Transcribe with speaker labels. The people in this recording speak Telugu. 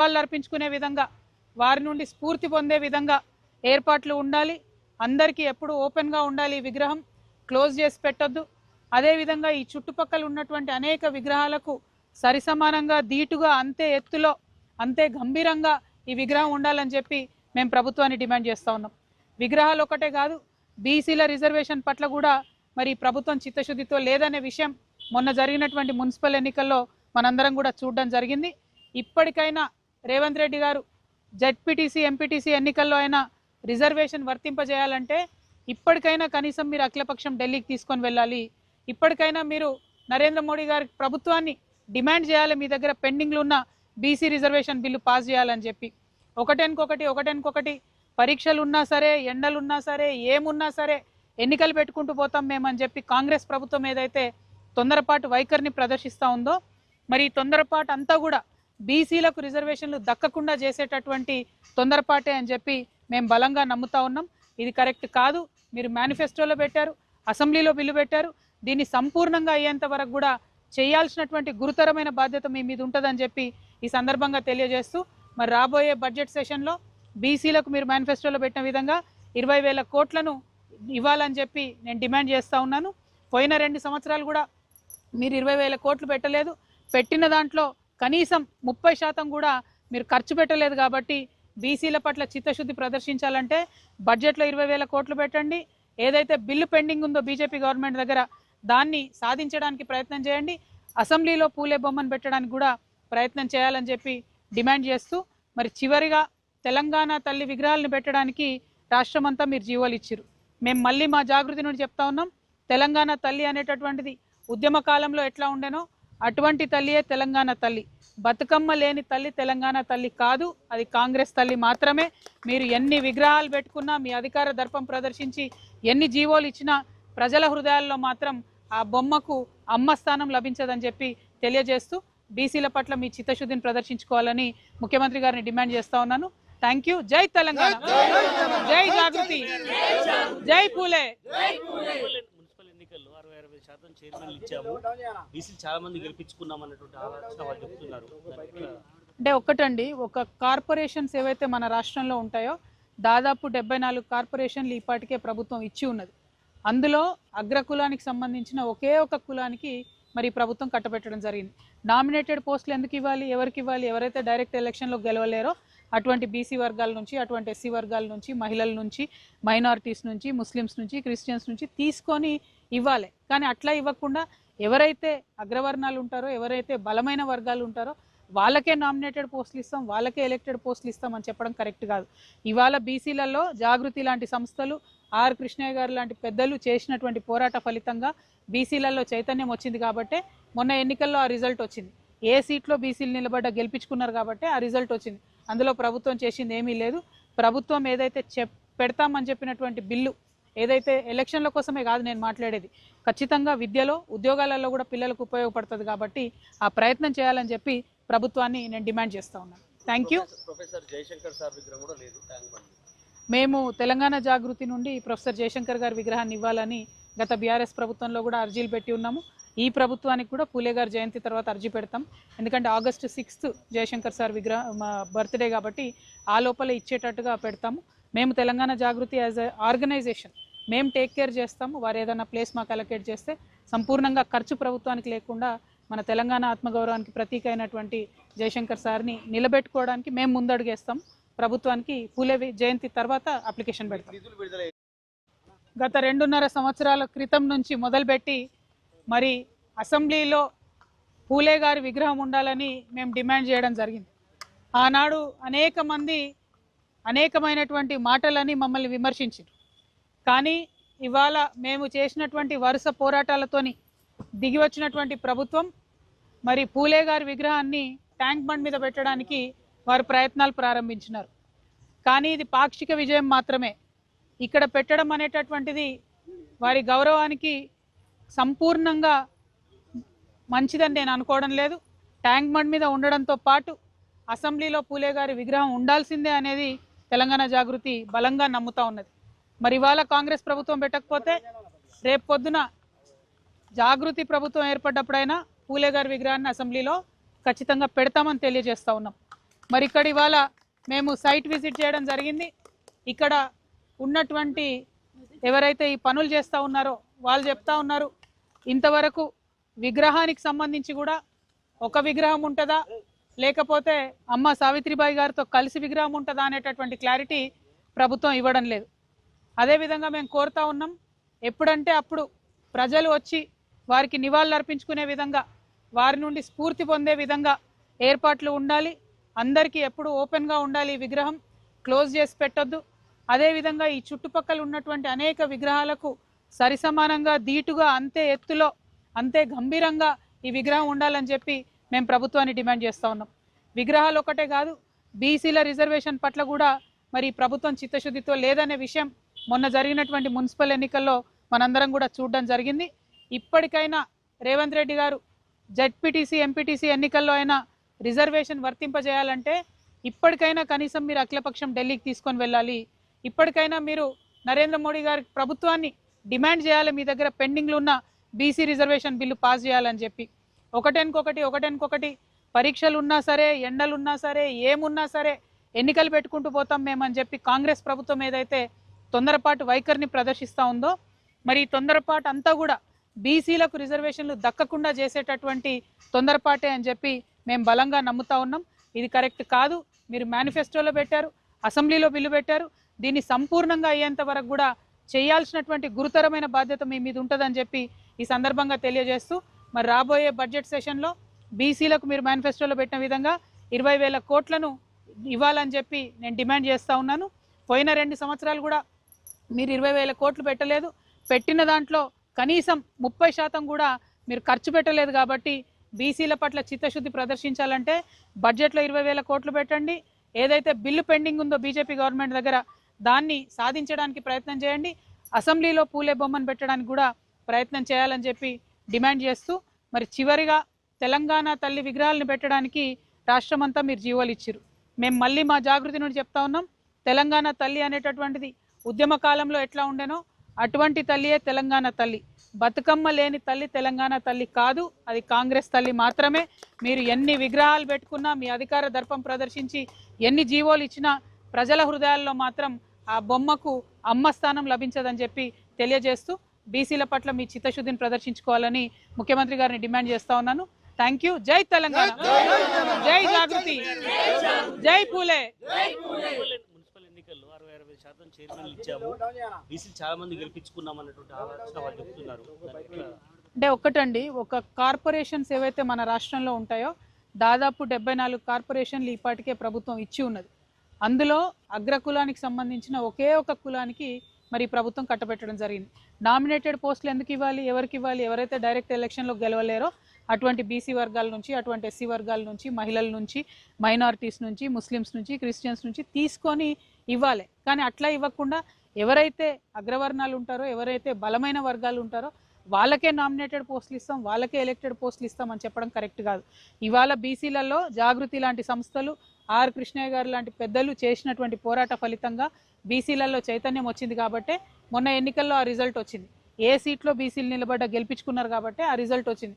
Speaker 1: వాళ్ళు అర్పించుకునే విధంగా వారి నుండి స్ఫూర్తి పొందే విధంగా ఏర్పాట్లు ఉండాలి. అందరికీ ఎప్పుడు ఓపెన్గా ఉండాలి. ఈ విగ్రహం క్లోజ్ చేసి పెట్టొద్దు. అదేవిధంగా ఈ చుట్టుపక్కల ఉన్నటువంటి అనేక విగ్రహాలకు సరిసమానంగా ధీటుగా అంతే ఎత్తులో అంతే గంభీరంగా ఈ విగ్రహం ఉండాలని చెప్పి మేము ప్రభుత్వాన్ని డిమాండ్ చేస్తూ ఉన్నాం. విగ్రహాలు ఒకటే కాదు, బీసీల రిజర్వేషన్ పట్ల కూడా మరి ప్రభుత్వం చిత్తశుద్ధితో లేదనే విషయం మొన్న జరిగినటువంటి మున్సిపల్ ఎన్నికల్లో మనందరం కూడా చూడడం జరిగింది. ఇప్పటికైనా రేవంత్ రెడ్డి గారు జెడ్పీటీసీ ఎంపీటీసీ ఎన్నికల్లో అయినా రిజర్వేషన్ వర్తింపజేయాలంటే ఇప్పటికైనా కనీసం మీరు అఖిలపక్షం ఢిల్లీకి తీసుకొని వెళ్ళాలి. ఇప్పటికైనా మీరు నరేంద్ర మోడీ గారి ప్రభుత్వాన్ని డిమాండ్ చేయాలి, మీ దగ్గర పెండింగ్లో ఉన్న బీసీ రిజర్వేషన్ బిల్లు పాస్ చేయాలని చెప్పి. ఒకటెనుకొకటి పరీక్షలు ఉన్నా సరే, ఎండలున్నా సరే, ఏమున్నా సరే ఎన్నికలు పెట్టుకుంటూ పోతాం మేమని చెప్పి కాంగ్రెస్ ప్రభుత్వం ఏదైతే తొందరపాటు వైఖరిని ప్రదర్శిస్తూ ఉందో, మరి ఈ తొందరపాటు అంతా కూడా బీసీలకు రిజర్వేషన్లు దక్కకుండా చేసేటటువంటి తొందరపాటే అని చెప్పి మేము బలంగా నమ్ముతా ఉన్నాం. ఇది కరెక్ట్ కాదు. మీరు మేనిఫెస్టోలో పెట్టారు, అసెంబ్లీలో బిల్లు పెట్టారు. దీన్ని సంపూర్ణంగా అయ్యేంత వరకు కూడా చేయాల్సినటువంటి గురుతరమైన బాధ్యత మీ మీద ఉంటుందని చెప్పి ఈ సందర్భంగా తెలియజేస్తూ, మరి రాబోయే బడ్జెట్ సెషన్లో బీసీలకు మీరు మేనిఫెస్టోలో పెట్టిన విధంగా 20,000 కోట్లను ఇవ్వాలని చెప్పి నేను డిమాండ్ చేస్తూ ఉన్నాను. పోయిన 2 సంవత్సరాలు కూడా మీరు 20,000 కోట్లు పెట్టలేదు. పెట్టిన దాంట్లో కనీసం 30% కూడా మీరు ఖర్చు పెట్టలేదు. కాబట్టి బీసీల పట్ల చిత్తశుద్ధి ప్రదర్శించాలంటే బడ్జెట్లో 20,000 కోట్లు పెట్టండి. ఏదైతే బిల్లు పెండింగ్ ఉందో బీజేపీ గవర్నమెంట్ దగ్గర దాన్ని సాధించడానికి ప్రయత్నం చేయండి. అసెంబ్లీలో పూలే బొమ్మను పెట్టడానికి కూడా ప్రయత్నం చేయాలని చెప్పి డిమాండ్ చేస్తూ, మరి చివరిగా తెలంగాణ తల్లి విగ్రహాలను పెట్టడానికి రాష్ట్రమంతా మీరు జీవోలు ఇచ్చిరు. మేము మళ్ళీ మా జాగృతి నుండి చెప్తా ఉన్నాం, తెలంగాణ తల్లి అనేటటువంటిది ఉద్యమ కాలంలో ఎట్లా ఉండేనో అటువంటి తల్లియే తెలంగాణ తల్లి. బతుకమ్మ లేని తల్లి తెలంగాణ తల్లి కాదు, అది కాంగ్రెస్ తల్లి మాత్రమే. మీరు ఎన్ని విగ్రహాలు పెట్టుకున్నా, మీ అధికార దర్పం ప్రదర్శించి ఎన్ని జీవోలు ఇచ్చినా ప్రజల హృదయాల్లో మాత్రం ఆ బొమ్మకు అమ్మ స్థానం లభించదని చెప్పి తెలియజేస్తూ, బీసీల పట్ల మీ చిత్తశుద్ధిని ప్రదర్శించుకోవాలని ముఖ్యమంత్రి గారిని డిమాండ్ చేస్తా ఉన్నాను. Thank you. జై తెలంగాణ, జై జాగృతి, జై పూలే.
Speaker 2: మున్సిపల్ ఎన్నికల్లో 60-60% చైర్మన్లు ఇచ్చాము, బీసీ చాలా మంది గెలిపించుకున్నాం అన్నటువంటి ఆలోచన వాళ్ళు చెప్తున్నారు.
Speaker 1: అంటే ఒక్కటండి, ఒక కార్పొరేషన్స్ ఏవైతే మన రాష్ట్రంలో ఉంటాయో దాదాపు 74 కార్పొరేషన్లు ఈపాటికే ప్రభుత్వం ఇచ్చి ఉన్నది. అందులో అగ్రకులానికి సంబంధించిన ఒకే ఒక కులానికి మరి ప్రభుత్వం కట్టబెట్టడం జరిగింది. నామినేటెడ్ పోస్టులు ఎందుకు ఇవ్వాలి, ఎవరికి ఇవ్వాలి? ఎవరైతే డైరెక్ట్ ఎలక్షన్లో గెలవలేరో అటువంటి బీసీ వర్గాల నుంచి, అటువంటి ఎస్సీ వర్గాల నుంచి, మహిళల నుంచి, మైనారిటీస్ నుంచి, ముస్లిమ్స్ నుంచి, క్రిస్టియన్స్ నుంచి తీసుకొని ఇవ్వాలి. కానీ అట్లా ఇవ్వకుండా ఎవరైతే అగ్రవర్ణాలు ఉంటారో, ఎవరైతే బలమైన వర్గాలు ఉంటారో వాళ్ళకే నామినేటెడ్ పోస్టులు ఇస్తాం, వాళ్ళకే ఎలక్టెడ్ పోస్టులు ఇస్తాం అని చెప్పడం కరెక్ట్ కాదు. ఇవాళ బీసీలలో జాగృతి లాంటి సంస్థలు, ఆర్ కృష్ణయ్య గారు లాంటి పెద్దలు చేసినటువంటి పోరాట ఫలితంగా బీసీలలో చైతన్యం వచ్చింది కాబట్టి మొన్న ఎన్నికల్లో ఆ రిజల్ట్ వచ్చింది. ఏ సీట్లో బీసీలు నిలబడ్డ గెలిపించుకున్నారు కాబట్టి ఆ రిజల్ట్ వచ్చింది. అందులో ప్రభుత్వం చేసింది ఏమీ లేదు. ప్రభుత్వం ఏదైతే పెడతామని చెప్పినటువంటి బిల్లు ఏదైతే ఎలక్షన్ల కోసమే కాదు నేను మాట్లాడేది, ఖచ్చితంగా విద్యలో, ఉద్యోగాలలో కూడా పిల్లలకు ఉపయోగపడుతుంది. కాబట్టి ఆ ప్రయత్నం చేయాలని చెప్పి ప్రభుత్వాన్ని నేను డిమాండ్ చేస్తూ ఉన్నాను. Thank you.
Speaker 2: Professor Jayashankar sir విగ్రహం కూడా లేదు.
Speaker 1: మేము తెలంగాణ జాగృతి నుండి ప్రొఫెసర్ జయశంకర్ గారి విగ్రహాన్ని ఇవ్వాలని గత బీఆర్ఎస్ ప్రభుత్వంలో కూడా అర్జీలు పెట్టి ఉన్నాము. ఈ ప్రభుత్వానికి కూడా పూలే గారి జయంతి తర్వాత అర్జీ పెడతాం. ఎందుకంటే August 6th Jayashankar sir birthday కాబట్టి ఆ లోపల ఇచ్చేటట్టుగా పెడతాము. మేము తెలంగాణ జాగృతి యాజ్ ఎ ఆర్గనైజేషన్ మేము టేక్ కేర్ చేస్తాము. వారు ఏదైనా ప్లేస్ మాకు అలొకేట్ చేస్తే సంపూర్ణంగా ఖర్చు ప్రభుత్వానికి లేకుండా మన తెలంగాణ ఆత్మగౌరవానికి ప్రతీక అయినటువంటి జయశంకర్ సార్ని నిలబెట్టుకోవడానికి మేము ముందడుగేస్తాం. ప్రభుత్వానికి పూలే జయంతి తర్వాత అప్లికేషన్ పెడతాం. గత 2.5 సంవత్సరాల క్రితం నుంచి మొదలుపెట్టి మరి అసెంబ్లీలో పూలే గారి విగ్రహం ఉండాలని మేము డిమాండ్ చేయడం జరిగింది. ఆనాడు అనేక మంది అనేకమైనటువంటి మాటలని మమ్మల్ని విమర్శించారు. కానీ ఇవాళ మేము చేసినటువంటి వరుస పోరాటాలతోని దిగి వచ్చినటువంటి ప్రభుత్వం మరి పూలే గారి విగ్రహాన్ని ట్యాంక్ బండ్ మీద పెట్టడానికి వారు ప్రయత్నాలు ప్రారంభించినారు. కానీ ఇది పాక్షిక విజయం మాత్రమే. ఇక్కడ పెట్టడం అనేటటువంటిది వారి గౌరవానికి సంపూర్ణంగా మంచిదని నేను అనుకోవడం లేదు. ట్యాంక్ బండ్ మీద ఉండడంతో పాటు అసెంబ్లీలో పూలే గారి విగ్రహం ఉండాల్సిందే అనేది తెలంగాణ జాగృతి బలంగా నమ్ముతా ఉన్నది. మరి ఇవాళ కాంగ్రెస్ ప్రభుత్వం పెట్టకపోతే రేపు పొద్దున జాగృతి ప్రభుత్వం ఏర్పడ్డప్పుడైనా పూలే గారి విగ్రహాన్ని అసెంబ్లీలో ఖచ్చితంగా పెడతామని తెలియజేస్తా ఉన్నాం. మరి ఇక్కడ ఇవాళ మేము సైట్ విజిట్ చేయడం జరిగింది. ఇక్కడ ఉన్నటువంటి ఎవరైతే ఈ పనులు చేస్తూ ఉన్నారో వాళ్ళు చెప్తా ఉన్నారు, ఇంతవరకు విగ్రహానికి సంబంధించి కూడా ఒక విగ్రహం ఉంటుందా లేకపోతే అమ్మ సావిత్రిబాయి గారితో కలిసి విగ్రహం ఉంటుందా అనేటటువంటి క్లారిటీ ప్రభుత్వం ఇవ్వడం లేదు. అదేవిధంగా మేము కోరుతా ఉన్నాం, ఎప్పుడంటే అప్పుడు ప్రజలు వచ్చి వారికి నివాళులు అర్పించుకునే విధంగా, వారి నుండి స్ఫూర్తి పొందే విధంగా ఏర్పాట్లు ఉండాలి. అందరికీ ఎప్పుడు ఓపెన్గా ఉండాలి. ఈ విగ్రహం క్లోజ్ చేసి పెట్టొద్దు. అదేవిధంగా ఈ చుట్టుపక్కల ఉన్నటువంటి అనేక విగ్రహాలకు సరిసమానంగా ధీటుగా అంతే ఎత్తులో అంతే గంభీరంగా ఈ విగ్రహం ఉండాలని చెప్పి మేము ప్రభుత్వాన్ని డిమాండ్ చేస్తూ ఉన్నాం. విగ్రహాలు ఒకటే కాదు, బీసీల రిజర్వేషన్ పట్ల కూడా మరి ప్రభుత్వం చిత్తశుద్ధితో లేదనే విషయం మొన్న జరిగినటువంటి మున్సిపల్ ఎన్నికల్లో మనందరం కూడా చూడడం జరిగింది. ఇప్పటికైనా రేవంత్ రెడ్డి గారు జెడ్పీటీసీ ఎంపీటీసీ ఎన్నికల్లో అయినా రిజర్వేషన్ వర్తింపజేయాలంటే ఇప్పటికైనా కనీసం మీరు అఖిలపక్షం ఢిల్లీకి తీసుకొని వెళ్ళాలి. ఇప్పటికైనా మీరు నరేంద్ర మోడీ గారి ప్రభుత్వాన్ని డిమాండ్ చేయాలి, మీ దగ్గర పెండింగ్లు ఉన్న బీసీ రిజర్వేషన్ బిల్లు పాస్ చేయాలని చెప్పి. ఒకటెనుకొకటి పరీక్షలు ఉన్నా సరే, ఎండలు ఉన్నా సరే, ఏమున్నా సరే ఎన్నికలు పెట్టుకుంటూ పోతాం మేమని చెప్పి కాంగ్రెస్ ప్రభుత్వం ఏదైతే తొందరపాటు వైఖరిని ప్రదర్శిస్తూ ఉందో, మరి ఈ తొందరపాటు అంతా కూడా బీసీలకు రిజర్వేషన్లు దక్కకుండా చేసేటటువంటి తొందరపాటే అని చెప్పి మేము బలంగా నమ్ముతా ఉన్నాం. ఇది కరెక్ట్ కాదు. మీరు మేనిఫెస్టోలో పెట్టారు, అసెంబ్లీలో బిల్లు పెట్టారు, దీన్ని సంపూర్ణంగా అయ్యేంత వరకు కూడా చేయాల్సినటువంటి గురుతరమైన బాధ్యత మీ మీద ఉంటుందని చెప్పి ఈ సందర్భంగా తెలియజేస్తూ, మరి రాబోయే బడ్జెట్ సెషన్లో బీసీలకు మీరు మేనిఫెస్టోలో పెట్టిన విధంగా 20,000 కోట్లను ఇవ్వాలని చెప్పి నేను డిమాండ్ చేస్తూ ఉన్నాను. పోయిన 2 సంవత్సరాలు కూడా మీరు 20,000 కోట్లు పెట్టలేదు. పెట్టిన దాంట్లో కనీసం 30% కూడా మీరు ఖర్చు పెట్టలేదు. కాబట్టి బీసీల పట్ల చిత్తశుద్ధి ప్రదర్శించాలంటే బడ్జెట్లో 20,000 కోట్లు పెట్టండి. ఏదైతే బిల్లు పెండింగ్ ఉందో బీజేపీ గవర్నమెంట్ దగ్గర దాన్ని సాధించడానికి ప్రయత్నం చేయండి. అసెంబ్లీలో పూలే బొమ్మను పెట్టడానికి కూడా ప్రయత్నం చేయాలని చెప్పి డిమాండ్ చేస్తూ, మరి చివరిగా తెలంగాణ తల్లి విగ్రహాలను పెట్టడానికి రాష్ట్రమంతా మీరు జీవోలు ఇచ్చిరు. మేము మళ్ళీ మా జాగృతి నుండి చెప్తా ఉన్నాం, తెలంగాణ తల్లి అనేటటువంటిది ఉద్యమ కాలంలో ఎట్లా ఉండేనో అటువంటి తల్లియే తెలంగాణ తల్లి. బతుకమ్మ లేని తల్లి తెలంగాణ తల్లి కాదు, అది కాంగ్రెస్ తల్లి మాత్రమే. మీరు ఎన్ని విగ్రహాలు పెట్టుకున్నా, మీ అధికార దర్పం ప్రదర్శించి ఎన్ని జీవోలు ఇచ్చినా ప్రజల హృదయాల్లో మాత్రం ఆ బొమ్మకు అమ్మ స్థానం లభించదని చెప్పి తెలియజేస్తూ, బీసీల పట్ల మీ చిత్తశుద్ధిని ప్రదర్శించుకోవాలని ముఖ్యమంత్రి గారిని డిమాండ్ చేస్తా ఉన్నాను. Thank you. జై తెలంగాణ, జై జాగృతి, జై పూలే.
Speaker 2: మున్సిపల్ ఎన్నికల్లో 60-60% చైర్మన్లు ఇచ్చాము, బీసీ చాలా మంది గెలిపించుకున్నాం అన్నటువంటి ఆలోచన వాళ్ళు చెప్తున్నారు.
Speaker 1: అంటే ఒక్కటండి, ఒక కార్పొరేషన్స్ ఏవైతే మన రాష్ట్రంలో ఉంటాయో దాదాపు 74 కార్పొరేషన్లు ఇప్పటికే ప్రభుత్వం ఇచ్చి ఉన్నది. అందులో అగ్రకులానికి సంబంధించిన ఒకే ఒక కులానికి మరి ప్రభుత్వం కట్టబెట్టడం జరిగింది. నామినేటెడ్ పోస్టులు ఎందుకు ఇవ్వాలి, ఎవరికి ఇవ్వాలి? ఎవరైతే డైరెక్ట్ ఎలక్షన్లో గెలవలేరో అటువంటి బీసీ వర్గాల నుంచి, అటువంటి ఎస్సీ వర్గాల నుంచి, మహిళల నుంచి, మైనారిటీస్ నుంచి, ముస్లిమ్స్ నుంచి, క్రిస్టియన్స్ నుంచి తీసుకొని ఇవ్వాలి. కానీ అట్లా ఇవ్వకుండా ఎవరైతే అగ్రవర్ణాలు ఉంటారో, ఎవరైతే బలమైన వర్గాలు ఉంటారో వాళ్ళకే నామినేటెడ్ పోస్టులు ఇస్తాం, వాళ్ళకే ఎలక్టెడ్ పోస్టులు ఇస్తాం అని చెప్పడం కరెక్ట్ కాదు. ఇవాళ బీసీలలో జాగృతి లాంటి సంస్థలు, ఆర్ కృష్ణయ్య గారు లాంటి పెద్దలు చేసినటువంటి పోరాట ఫలితంగా బీసీలలో చైతన్యం వచ్చింది కాబట్టే మొన్న ఎన్నికల్లో ఆ రిజల్ట్ వచ్చింది. ఏ సీట్లో బీసీలు నిలబడ్డ గెలిపించుకున్నారు కాబట్టి ఆ రిజల్ట్ వచ్చింది.